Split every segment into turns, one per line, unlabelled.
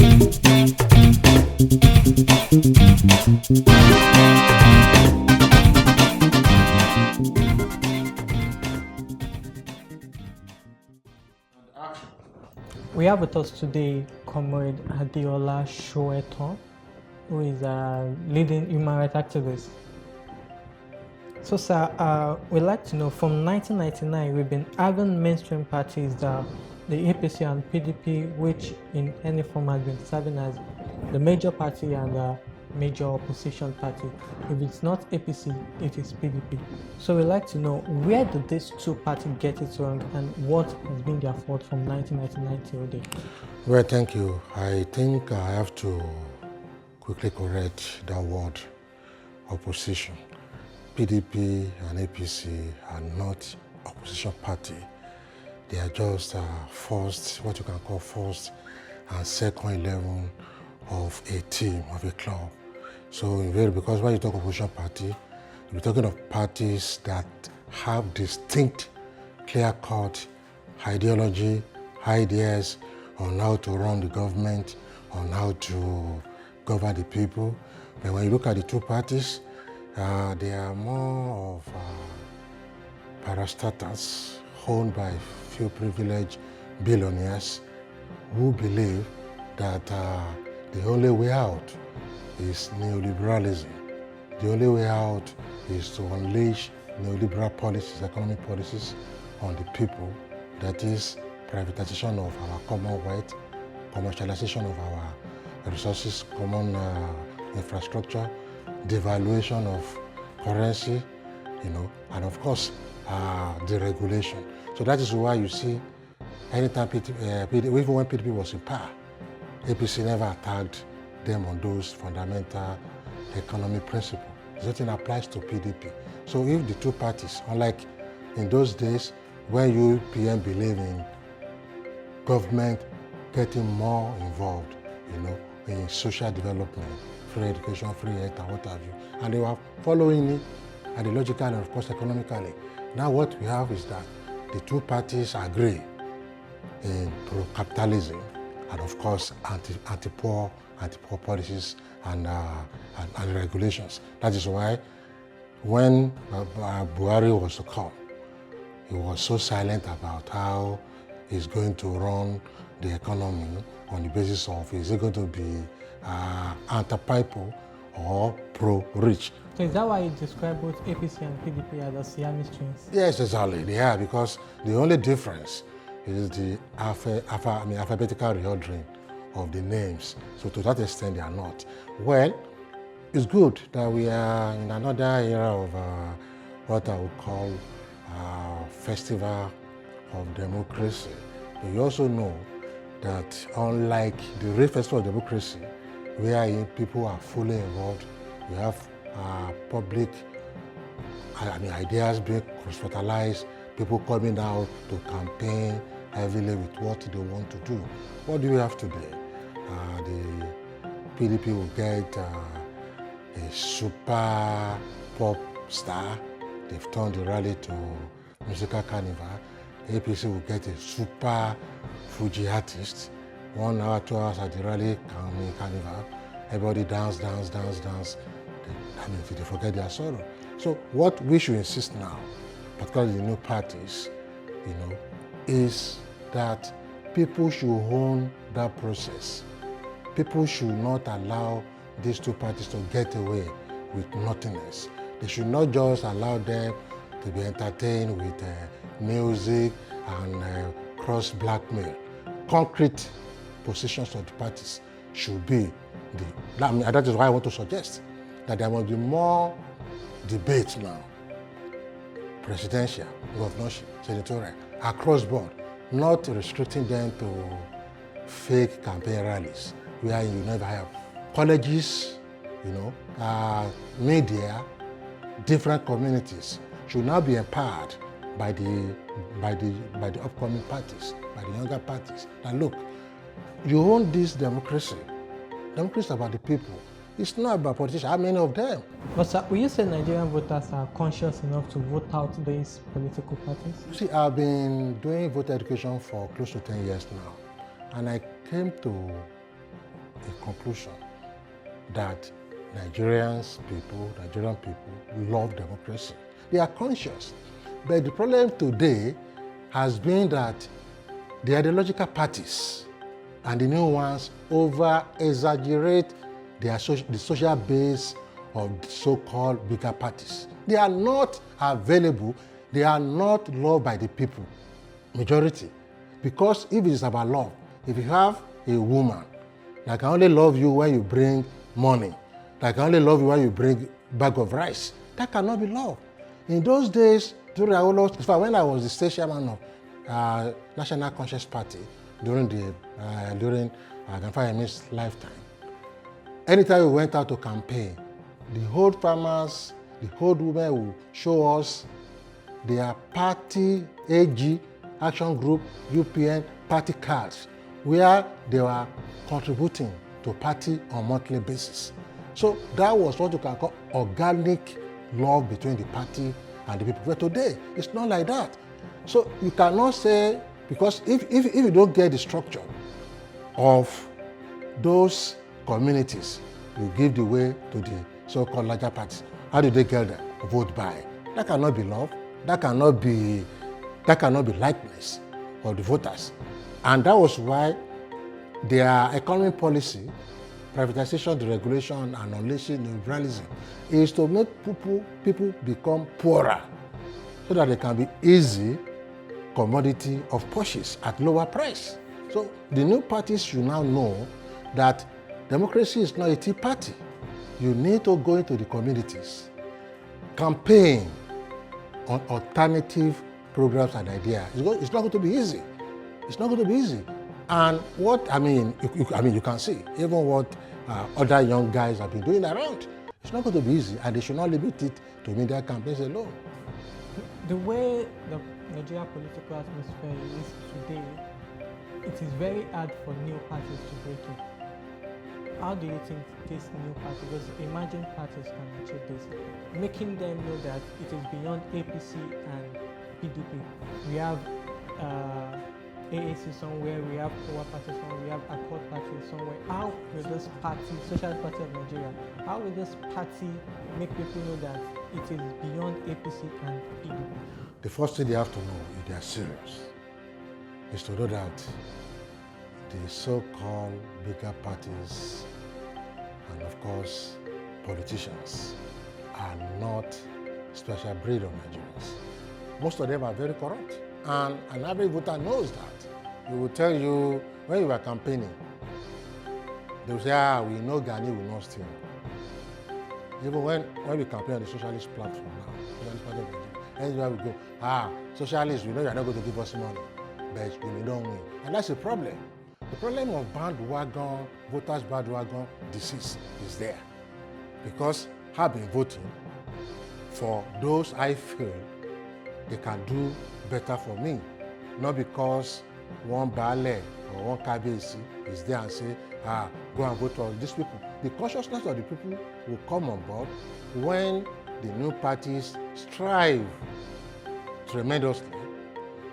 We have with us today Comrade Adeola Soetan, who is a leading human rights activist. So, sir, we'd like to know, from 1999, we've been having mainstream parties, the APC and PDP, which in any form has been serving as the major party and the major opposition party. If it's not APC, it is PDP. So we'd like to know, where did these two parties get it wrong and what has been their fault from 1999 till date?
Well, thank you. I think I have to quickly correct that word, opposition. PDP and APC are not opposition party. They are just first, what you can call first and second 11 of a team, of a club. So because when you talk opposition party, you're talking of parties that have distinct, clear-cut ideology, ideas on how to run the government, on how to govern the people. But when you look at the two parties, they are more of parastatals owned by few privileged billionaires who believe that the only way out is neoliberalism. The only way out is to unleash neoliberal policies, economic policies on the people. That is privatization of our common wealth, commercialization of our resources, common infrastructure, devaluation of currency, and of course, deregulation. So that is why you see, anytime even when PDP was in power, APC never attacked them on those fundamental economic principles. The same applies to PDP. So if the two parties, unlike in those days when UPN believed in government getting more involved, in social development, free education, free health, and what have you, and they were following it ideologically and of course economically. Now what we have is that the two parties agree in pro-capitalism and of course anti-poor policies and regulations. That is why when Buhari was to come, he was so silent about how he's going to run the economy on the basis of, is it going to be anti-people or pro-rich.
So is that why you describe both APC and PDP as the siamese twins?
Yes, exactly. They are, because the only difference is the alphabetical reordering of the names. So to that extent, they are not. Well, it's good that we are in another era of what I would call festival of democracy. But you also know that unlike the real festival of democracy, where people are fully involved, we have public ideas being cross-fertilized, people coming out to campaign heavily with what they want to do. What do we have today? The PDP will get a super pop star. They've turned the rally to musical carnival. APC will get a super Fuji artist. 1 hour, 2 hours at the rally carnival. Everybody dance. They forget their sorrow. So what we should insist now, particularly the new parties, is that people should own that process. People should not allow these two parties to get away with nothingness. They should not just allow them to be entertained with music and cross-blackmail. Concrete positions of the parties should be that is why I want to suggest that there must be more debate now, presidential, governorship, senatorial, across board, not restricting them to fake campaign rallies where you never have colleges, media, different communities should now be empowered by the upcoming parties, by the younger parties. Now look, you own this democracy. Democracy is about the people. It's not about politicians. How many of them?
But sir, will you say Nigerian voters are conscious enough to vote out these political parties?
You see, I've been doing voter education for close to 10 years now. And I came to a conclusion that Nigerian people love democracy. They are conscious. But the problem today has been that the ideological parties and the new ones over-exaggerate the social base of the so-called bigger parties. They are not available, they are not loved by the people, majority. Because if it is about love, if you have a woman that can only love you when you bring money, that can only love you when you bring bag of rice, that cannot be love. In those days, during Adeola, in fact, when I was the state chairman of National Conscious Party during siamese's lifetime, anytime we went out to campaign, the old farmers, the old women will show us their party AG, Action Group, UPN, party cards, where they were contributing to party on a monthly basis. So that was what you can call organic love between the party and the people. But today, it's not like that. So you cannot say, because if you don't get the structure of those communities, you give the way to the so-called larger parties. How do they get there? Vote by. That cannot be love. That cannot be likeness of the voters. And that was why their economic policy, privatization, deregulation, and unleashing liberalism, is to make people become poorer so that they can be easy commodity of purchase at lower price. So the new parties should now know that democracy is not a tea party. You need to go into the communities, campaign on alternative programs and ideas. It's not going to be easy. It's not going to be easy. And you can see even what other young guys have been doing around. It's not going to be easy, and they should not limit it to media campaigns alone.
The way the Nigerian political atmosphere is today, it is very hard for new parties to break it. How do you think this new party, because emerging parties can achieve this, making them know that it is beyond APC and PDP? We have AAC somewhere, we have Power Party somewhere, we have Accord Party somewhere. How will this party, Socialist Party of Nigeria, how will this party make people know that it is beyond APC and PDP?
The first thing they have to know, if they are serious, is to know that the so-called bigger parties and of course politicians are not special breed of Nigerians. Most of them are very corrupt, and an average voter knows that. He will tell you, when you are campaigning, they will say, we know Ghani will not steal. Even when we campaign on the socialist platform now, Socialist Party of Nigeria, anywhere we go, socialists, we know you are not going to give us money, but we don't win. And that's a problem. The problem of bandwagon, voters bandwagon disease is there. Because I've been voting for those I feel they can do better for me. Not because one Bale or one KBC is there and say, go and vote for these people. The consciousness of the people will come on board when the new parties strive tremendously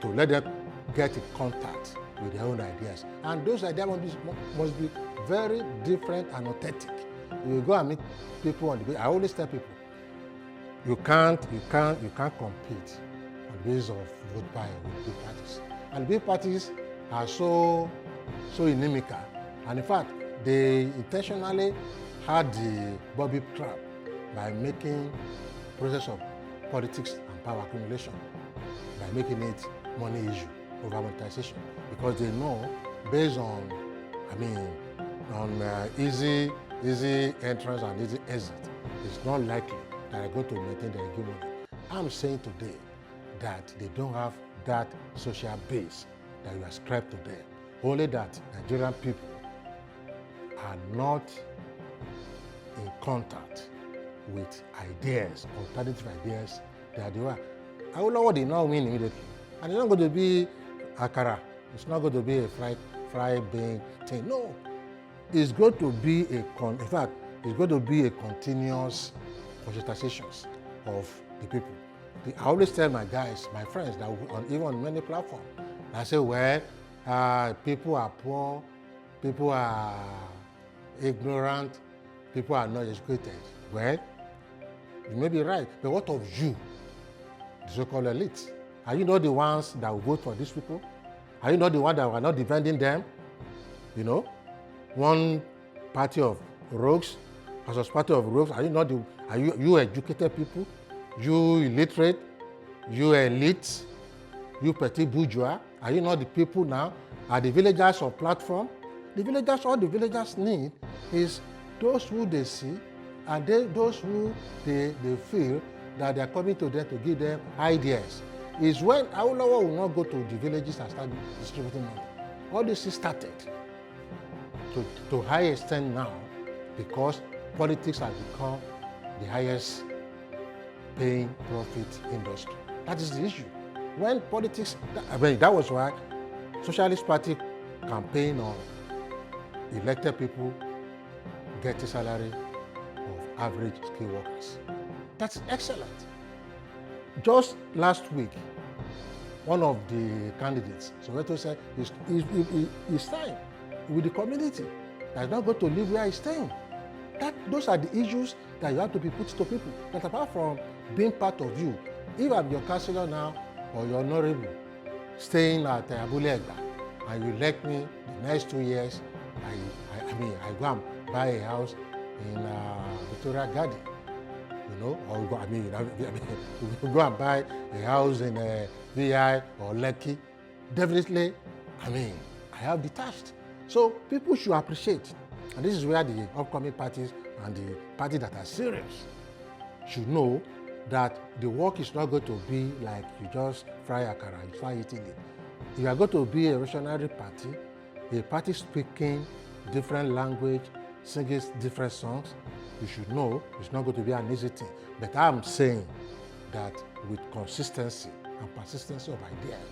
to let them get in contact with their own ideas. And those ideas must be very different and authentic. You go and meet people on the way. I always tell people, you can't compete on the basis of vote buying with big parties. And big parties are so inimical. And in fact, they intentionally had the Bobby trap by making process of politics and power accumulation, by making it money issue over monetization, because they know, based on easy entrance and easy exit, it's not likely that they're going to maintain their hegemony. I'm saying today that they don't have that social base that you ascribe to them. Only that Nigerian people are not in contact with ideas, alternative ideas that they were. I don't know what they now mean immediately. And it's not going to be akara. It's not going to be a fried bean thing. No. It's going to be it's going to be a continuous conscientization of the people. I always tell my guys, my friends, that even on many platforms, I say, well, people are poor, people are ignorant, people are not educated. Well, you may be right, but what of you, the so-called elite? Are you not the ones that will vote for these people? Are you not the ones that are not defending them? You know, one party of rogues versus party of rogues. Are you not the? Are you educated people? You illiterate? You elite? You petit bourgeois? Are you not the people now? Are the villagers of platform? The villagers, all the villagers need is those who they see and those who they feel that they are coming to them to give them ideas. Is when Adeola will not go to the villages and start distributing money. All this is started to high extent now because politics has become the highest paying profit industry. That is the issue. When politics, that was why Socialist Party campaign on elected people get a salary of average skilled workers. That's excellent. Just last week, one of the candidates, Soetan, said he's staying with the community. That's not going to live where he's staying. Those are the issues that you have to be put to people. But apart from being part of you, if I'm your councillor now or your honorable staying at Abule Egba and you elect me the next 2 years, I go and buy a house in Victoria Garden, you know, or go and buy a house in VI or Lekki. Definitely, I have detached. So people should appreciate, and this is where the upcoming parties and the parties that are serious should know that the work is not going to be like you just fry akara, you fry eating it. You are going to be a revolutionary party, a party speaking different language, singing different songs. You should know it's not going to be an easy thing. But I'm saying that with consistency and persistency of ideas,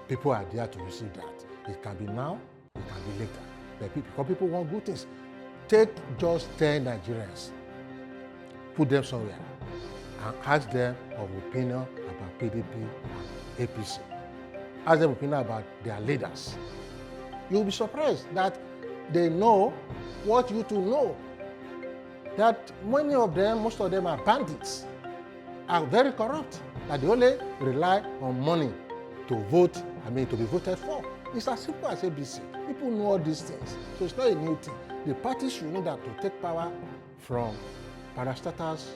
people are there to receive that. It can be now, it can be later. But because people want good things. Take just 10 Nigerians, put them somewhere, and ask them of opinion about PDP and APC. Ask them opinion about their leaders. You'll be surprised that they know what you two know. That many of them, most of them are bandits, are very corrupt, that they only rely on money to vote, to be voted for. It's as simple as ABC. People know all these things, so it's not a new thing. The parties should know that to take power from parastatals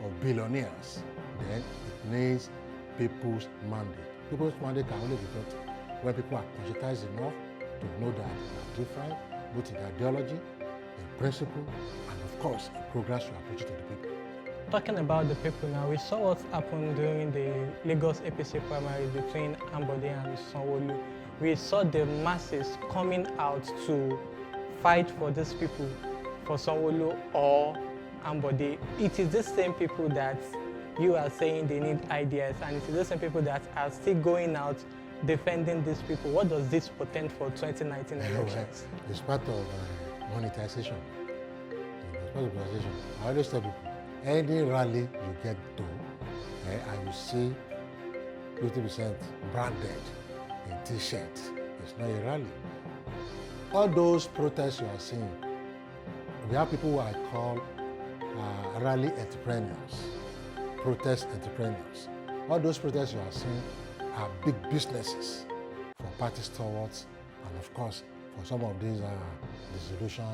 or billionaires, then it needs people's mandate. People's mandate can only be gotten when people are conscientized enough to know that they are different, both in ideology, in principle, and of course, in programs to approach to the people.
Talking about the people now, we saw what happened during the Lagos APC primaries between Ambode and Sanwo-Olu. We saw the masses coming out to fight for these people, for Sanwo-Olu or Ambode. It is the same people that you are saying they need ideas, and it is the same people that are still going out defending these people. What does this portend for 2019 elections?
It's part of monetization. It's part of monetization. I always tell people, any rally you get to, and you see 50% branded in t-shirts, it's not a rally. All those protests you are seeing, we have people who I call rally entrepreneurs, protest entrepreneurs. All those protests you are seeing are big businesses for party stalwarts and of course for some of these dissolution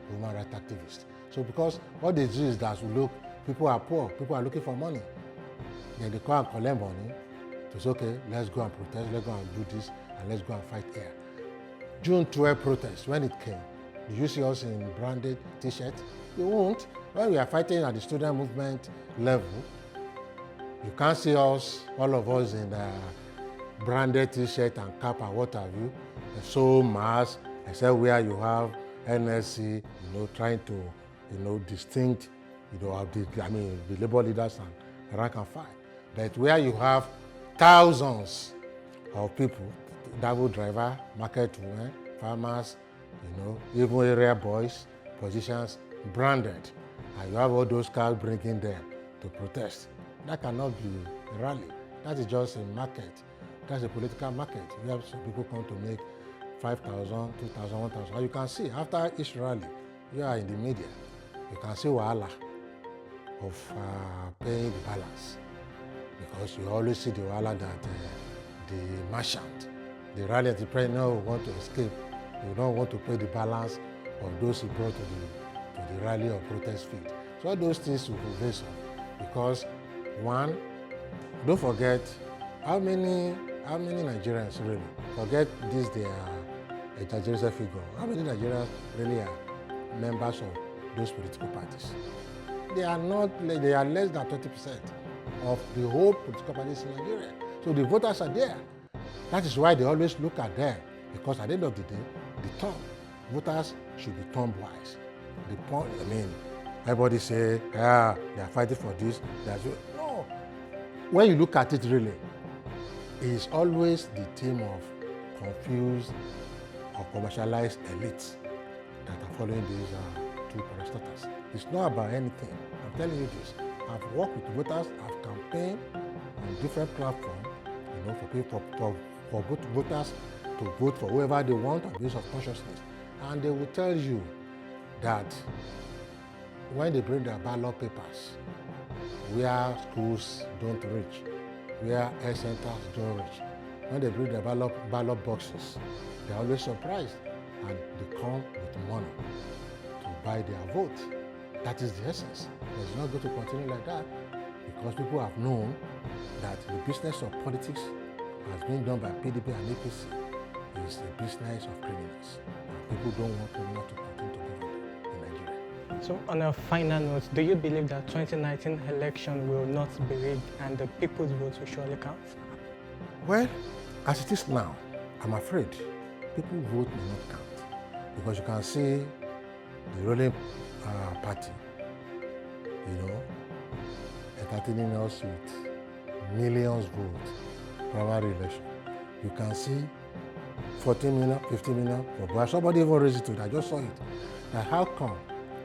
human rights activists. So because what they do is that look, people are poor, people are looking for money. Then they come and collect money to say, okay, let's go and protest, let's go and do this, and let's go and fight here. June 12 protest, when it came, did you see us in branded t-shirts? You won't. When we are fighting at the student movement level, you can't see us, all of us in branded t-shirt and cap and what have you. So mass, except where you have NSC, trying to, distinct, of the labor leaders and rank and file. But where you have thousands of people, double driver, market women, farmers, even area boys, positions, branded, and you have all those cars bringing them to protest. That cannot be a rally. That is just a market. That's a political market. You have some people come to make 5,000, 2,000, 1,000. You can see after each rally, you are in the media, you can see wahala of paying the balance, because you always see the wahala that the merchant, the rally at the president want to escape. You don't want to pay the balance of those he brought to the rally or protest field. So all those things will prevail some, because one, don't forget how many Nigerians really forget this their exaggerated figure. How many Nigerians really are members of those political parties? They are not. They are less than 20% of the whole political parties in Nigeria. So the voters are there. That is why they always look at them, because at the end of the day, voters should be term wise. The point, everybody say, they are fighting for this. No. When you look at it really, it's always the theme of confused or commercialized elites that are following these two parastatals. It's not about anything. I'm telling you this. I've worked with voters, I've campaigned on different platforms, for people, for voters to vote for whoever they want on the basis of consciousness. And they will tell you that when they bring their ballot papers, where schools don't reach, where health centers don't reach, when they bring their ballot boxes, they're always surprised, and they come with money to buy their vote. That is the essence. It's not going to continue like that, because people have known that the business of politics has been done by PDP and APC is the business of criminals. And people don't want criminals to continue to govern in Nigeria.
So on a final note, do you believe that 2019 election will not be rigged and the people's votes will surely count?
Well, as it is now, I'm afraid people's vote may not count, because you can see the ruling party, entertaining us with millions votes primary election. You can see 14 million, 15 million for Buhari. Somebody even raised it to it. I just saw it. Now, how come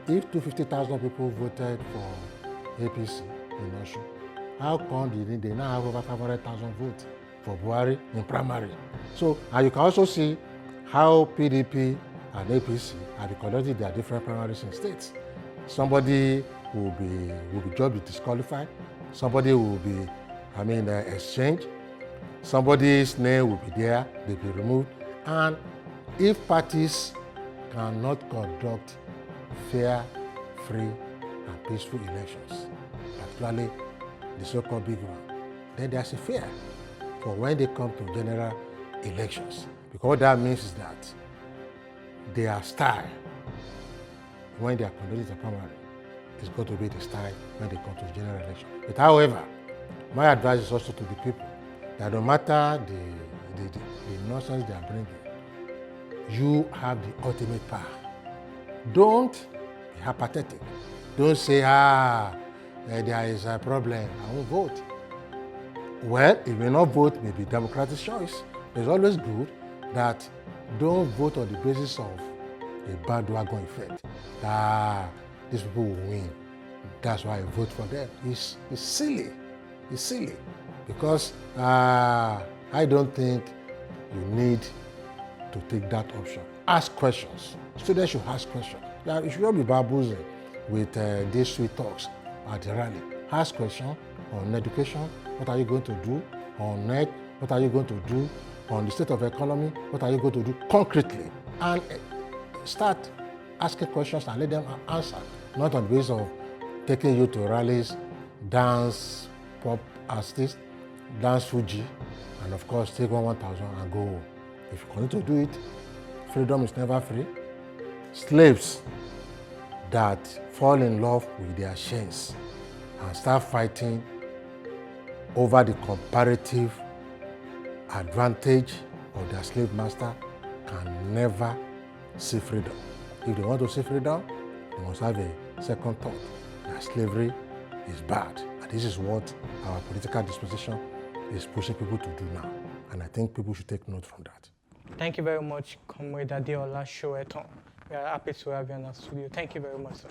if 250,000 people voted for APC in Osun, how come they now have over 500,000 votes for Buhari in primary? So, and you can also see how PDP and APC have conducted their different primaries in states. Somebody will be disqualified. Somebody will be, exchanged. Somebody's name will be there, they'll be removed. And if parties cannot conduct fair, free, and peaceful elections, particularly the so-called big one, then there's a fear for when they come to general elections. Because what that means is that their style, when they are conducting the primary, is going to be the style when they come to general election. But however, my advice is also to the people that no matter the nonsense they are bringing, you have the ultimate power. Don't be apathetic. Don't say, there is a problem, I won't vote. Well, if you not vote, maybe democratic choice. It's always good that don't vote on the basis of a bandwagon effect. These people will win. That's why I vote for them. It's silly. It's silly. Because I don't think you need to take that option. Ask questions. Students should ask questions. You should not be bamboozled with these sweet talks at the rally. Ask questions on education. What are you going to do? On net, what are you going to do? On the state of economy, what are you going to do concretely? And start asking questions and let them answer. Not on the basis of taking you to rallies, dance, pop artists, dance Fuji, and of course take 1,000 and go home. If you continue to do it, freedom is never free. Slaves that fall in love with their chains and start fighting over the comparative advantage of their slave master can never see freedom. If they want to see freedom, they must have a second thought that slavery is bad. And this is what our political disposition is pushing people to do now. And I think people should take note from that.
Thank you very much, Comrade Adeola Soetan. We are happy to have you in our studio. Thank you very much, sir.